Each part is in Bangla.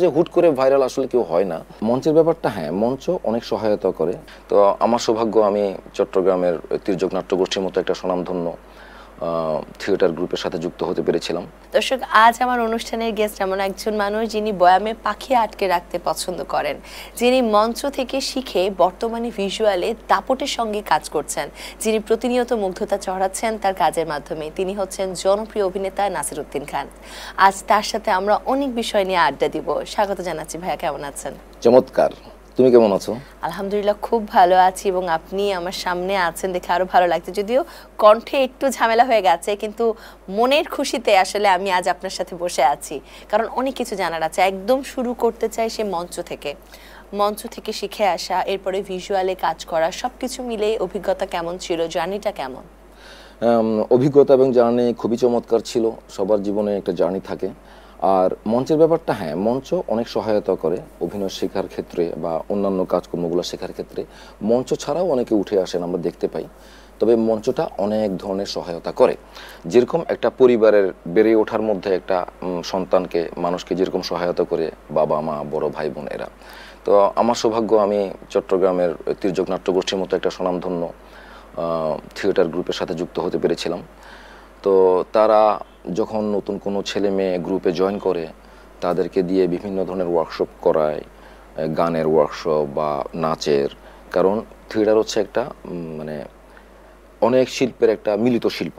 যে হুট করে ভাইরাল আসলে কেউ হয় না। মঞ্চের ব্যাপারটা হ্যাঁ, মঞ্চ অনেক সহায়তা করে। তো আমার সৌভাগ্য, আমি চট্টগ্রামের তির্যক নাট্যগোষ্ঠীর মতো একটা স্বনামধন্য থিয়েটার গ্রুপের সাথে যুক্ত হতে পেরেছিলাম। দর্শক, আজ আমার অনুষ্ঠানের গেস্ট এমন একজন মানুষ যিনি বয়ামে পাখি আটকে রাখতে পছন্দ করেন, যিনি মঞ্চ থেকে শিখে বর্তমানে ভিজুয়ালে দাপটের সঙ্গে কাজ করছেন, যিনি প্রতিনিয়ত মুগ্ধতা চড়াচ্ছেন তার কাজের মাধ্যমে। তিনি হচ্ছেন জনপ্রিয় অভিনেতা নাসিরউদ্দিন খান। আজ তার সাথে আমরা অনেক বিষয় নিয়ে আড্ডা দিব। স্বাগত জানাচ্ছি ভাইয়া, কেমন আছেন? চমৎকার, তুমি কেমন আছো? আলহামদুলিল্লাহ, খুব ভালো আছি এবং আপনি আমার সামনে আছেন দেখে আরো ভালো লাগছে। যদিও কণ্ঠে একটু ঝামেলা হয়ে গেছে, কিন্তু মনের খুশিতে আসলে আমি আজ আপনার সাথে বসে আছি, কারণ অনেক কিছু জানার আছে। একদম শুরু করতে চাই সে মঞ্চ থেকে শিখে আসা, এরপরে ভিজুয়ালে কাজ করা, সবকিছু মিলে অভিজ্ঞতা কেমন ছিল, জার্নিটা কেমন? অভিজ্ঞতা এবং জার্নি খুবই চমৎকার ছিল। সবার জীবনে একটা জার্নি থাকে। আর মঞ্চের ব্যাপারটা হ্যাঁ, মঞ্চ অনেক সহায়তা করে অভিনয় শেখার ক্ষেত্রে বা অন্যান্য কাজকর্মগুলো শেখার ক্ষেত্রে। মঞ্চ ছাড়াও অনেকে উঠে আসেন, আমরা দেখতে পাই। তবে মঞ্চটা অনেক ধরনের সহায়তা করে। যেরকম একটা পরিবারের বেড়ে ওঠার মধ্যে একটা সন্তানকে, মানুষকে যেরকম সহায়তা করে বাবা মা, বড় ভাই বোন এরা। তো আমার সৌভাগ্য, আমি চট্টগ্রামের তির্যক নাট্যগোষ্ঠীর মতো একটা স্বনামধন্য থিয়েটার গ্রুপের সাথে যুক্ত হতে পেরেছিলাম। তো তারা যখন নতুন কোনো ছেলে মেয়ে গ্রুপে জয়েন করে, তাদেরকে দিয়ে বিভিন্ন ধরনের ওয়ার্কশপ করায়, গানের ওয়ার্কশপ বা নাচের। কারণ থিয়েটার হচ্ছে একটা মানে অনেক শিল্পের একটা মিলিত শিল্প।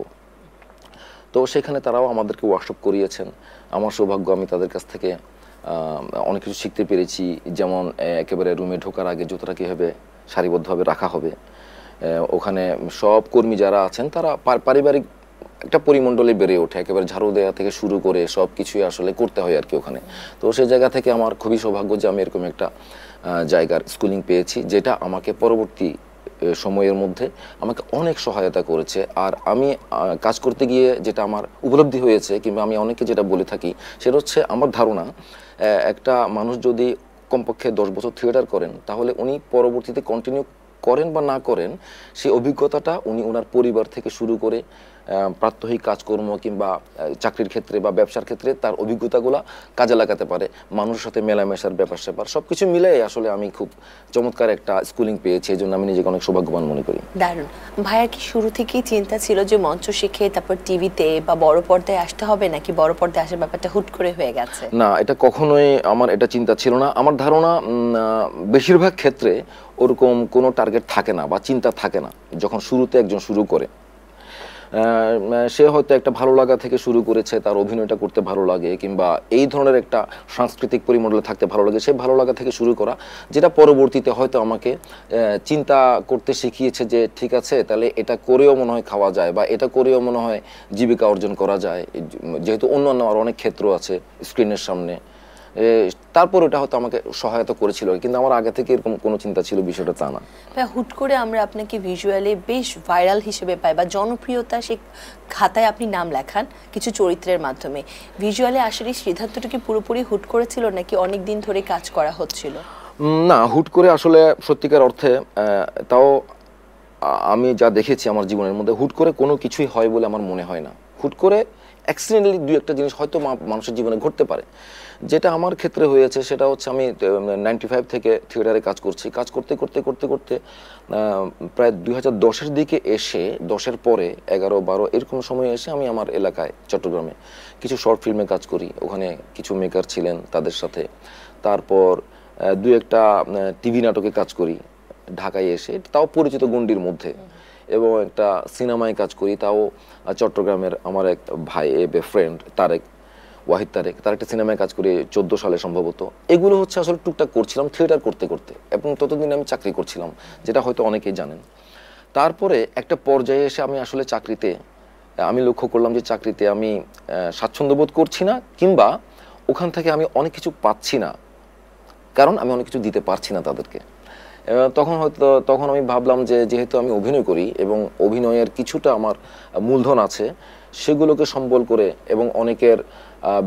তো সেখানে তারাও আমাদেরকে ওয়ার্কশপ করিয়েছেন। আমার সৌভাগ্য, আমি তাদের কাছ থেকে অনেক কিছু শিখতে পেরেছি। যেমন একেবারে রুমে ঢোকার আগে জুতোটা কীভাবে সারিবদ্ধভাবে রাখা হবে, ওখানে সব কর্মী যারা আছেন তারা পারিবারিক একটা পরিমণ্ডলে বেড়ে ওঠে, একেবারে ঝাড়ু দেওয়া থেকে শুরু করে সব কিছুই আসলে করতে হয় আর কি ওখানে। তো সেই জায়গা থেকে আমার খুবই সৌভাগ্য যে আমি এরকম একটা জায়গার স্কুলিং পেয়েছি, যেটা আমাকে পরবর্তী সময়ের মধ্যে আমাকে অনেক সহায়তা করেছে। আর আমি কাজ করতে গিয়ে যেটা আমার উপলব্ধি হয়েছে, কিংবা আমি অনেকে যেটা বলে থাকি, সেটা হচ্ছে আমার ধারণা, একটা মানুষ যদি কমপক্ষে 10 বছর থিয়েটার করেন, তাহলে উনি পরবর্তীতে কন্টিনিউ করেন বা না করেন, সেই অভিজ্ঞতাটা উনি ওনার পরিবার থেকে শুরু করে প্রাত্যহিক কাজকর্ম কিংবা চাকরির ক্ষেত্রে বা ব্যবসার ক্ষেত্রে তার অভিজ্ঞতাগুলো কাজে লাগাতে পারে। মানুষের সাথে মেলামেশার ব্যাপার স্যাপার সব কিছু মিলে আসলে আমি খুব চমৎকার একটা স্কুলিং পেয়েছি। এই জন্য আমি নিজেকে অনেক সৌভাগ্যবান মনে করি। দারুণ। ভাইয়ার কি শুরু থেকেই চিন্তা ছিল যে মঞ্চ শিখে তারপর টিভিতে বা বড় পর্দায় আসতে হবে, নাকি বড় পর্দায় আসার ব্যাপারটা হুট করে হয়ে গেছে? না, এটা কখনোই আমার এটা চিন্তা ছিল না। আমার ধারণা বেশিরভাগ ক্ষেত্রে ওরকম কোনো টার্গেট থাকে না বা চিন্তা থাকে না। যখন শুরুতে একজন শুরু করে, সে হয়তো একটা ভালো লাগা থেকে শুরু করেছে, তার অভিনয়টা করতে ভালো লাগে কিংবা এই ধরনের একটা সাংস্কৃতিক পরিমণ্ডলে থাকতে ভালো লাগে, সে ভালো লাগা থেকে শুরু করা, যেটা পরবর্তীতে হয়তো আমাকে চিন্তা করতে শিখিয়েছে যে ঠিক আছে, তাহলে এটা করেও মনে হয় খাওয়া যায় বা এটা করেও মনে হয় জীবিকা অর্জন করা যায়, যেহেতু অন্যান্য আর অনেক ক্ষেত্র আছে স্ক্রিনের সামনে। তারপর ওটা হয়তো আমাকে সহায়তা করেছিল, কিন্তু আমার আগে থেকে এরকম কোনো চিন্তা ছিল বিষয়টা তা না। হুট করে আমরা আপনাকে ভিজুয়ালি বেশ ভাইরাল হিসেবে পাই বা জনপ্রিয়তা সে খাতায় আপনি নাম লেখান কিছু চরিত্রের মাধ্যমে। ভিজুয়ালে আসলে সিদ্ধান্তটা কি পুরোপুরি হুট করে ছিল, নাকি অনেক দিন ধরে কাজ করা হচ্ছিল? না, হুট করে আসলে সত্যিকার অর্থে তাও আমি যা দেখেছি আমার জীবনের মধ্যে, হুট করে কোনো কিছুই হয় বলে আমার মনে হয় না। হুট করে অ্যাক্সিডেন্টালি দুই একটা জিনিস হয়তো মানুষের জীবনে ঘটতে পারে। যেটা আমার ক্ষেত্রে হয়েছে সেটা হচ্ছে, আমি 95 থেকে থিয়েটারে কাজ করছি। কাজ করতে করতে করতে করতে প্রায় 2010-এর দিকে এসে, 10-এর পরে 11-12 এরকম সময় এসে আমি আমার এলাকায় চট্টগ্রামে কিছু শর্ট ফিল্মে কাজ করি। ওখানে কিছু মেকার ছিলেন, তাদের সাথে। তারপর দু একটা টিভি নাটকে কাজ করি ঢাকায় এসে, তাও পরিচিত গণ্ডির মধ্যে। এবং একটা সিনেমায় কাজ করি, তাও চট্টগ্রামের আমার এক ভাই, ফ্রেন্ড তারেক, ওয়াহিদ তারেক, তার একটা সিনেমায় কাজ করি 14 সালে সম্ভবত। এগুলো হচ্ছে আসলে টুকটাক করছিলাম থিয়েটার করতে করতে, এবং ততদিন আমি চাকরি করছিলাম, যেটা হয়তো অনেকেই জানেন। তারপরে একটা পর্যায়ে এসে আমি আসলে চাকরিতে আমি লক্ষ্য করলাম যে চাকরিতে আমি স্বাচ্ছন্দ্য বোধ করছি না, কিংবা ওখান থেকে আমি অনেক কিছু পাচ্ছি না, কারণ আমি অনেক কিছু দিতে পারছি না তাদেরকে। তখন আমি ভাবলাম যে যেহেতু আমি অভিনয় করি এবং অভিনয়ের কিছুটা আমার মূলধন আছে, সেগুলোকে সম্বল করে এবং অনেকের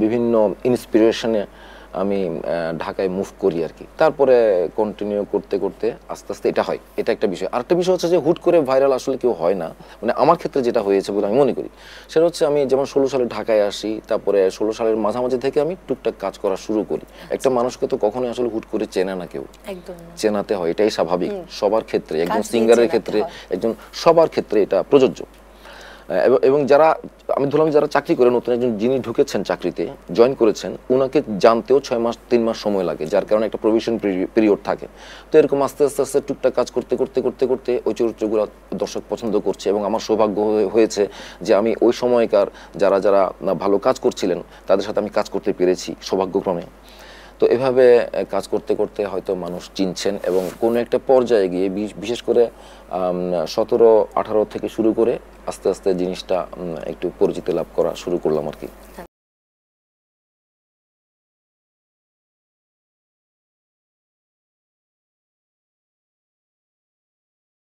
বিভিন্ন ইন্সপিরেশনে আমি ঢাকায় মুভ করি আর কি। তারপরে কন্টিনিউ করতে করতে আস্তে আস্তে এটা হয়, এটা একটা বিষয়। আরেকটা বিষয় হচ্ছে যে হুট করে ভাইরাল আসলে কেউ হয় না, মানে আমার ক্ষেত্রে যেটা হয়েছে বলে আমি মনে করি সেটা হচ্ছে আমি যেমন 16 সালে ঢাকায় আসি, তারপরে 16 সালের মাঝামাঝি থেকে আমি টুকটাক কাজ করা শুরু করি। একটা মানুষকে তো কখনোই আসলে হুট করে চেনে না কেউ, একদম না। চেনাতে হয়, এটাই স্বাভাবিক সবার ক্ষেত্রে, একজন কাজ দিয়ে সিঙ্গারের চেনাতে ক্ষেত্রে, হয়। একজন সবার ক্ষেত্রে এটা প্রযোজ্য। এবং যারা আমি ধরলাম যারা চাকরি করে নতুন একজন যিনি ঢুকেছেন চাকরিতে জয়েন করেছেন, উনাকে জানতেও 6 মাস 3 মাস সময় লাগে, যার কারণে একটা প্রভিশন পিরিয়ড থাকে। তো এরকম আস্তে আস্তে আস্তে টুকটাক কাজ করতে করতে করতে করতে ওই চরিত্রগুলো দর্শক পছন্দ করছে, এবং আমার সৌভাগ্য হয়েছে যে আমি ওই সময়কার যারা যারা ভালো কাজ করছিলেন তাদের সাথে আমি কাজ করতে পেরেছি সৌভাগ্যক্রমে। তো এভাবে কাজ করতে করতে হয়তো মানুষ চিনছেন, এবং কোনো একটা পর্যায়ে গিয়ে বিশেষ করে 17-18 থেকে শুরু করে আস্তে আস্তে জিনিসটা একটু পরিচিতি লাভ করা শুরু করলাম আর কি।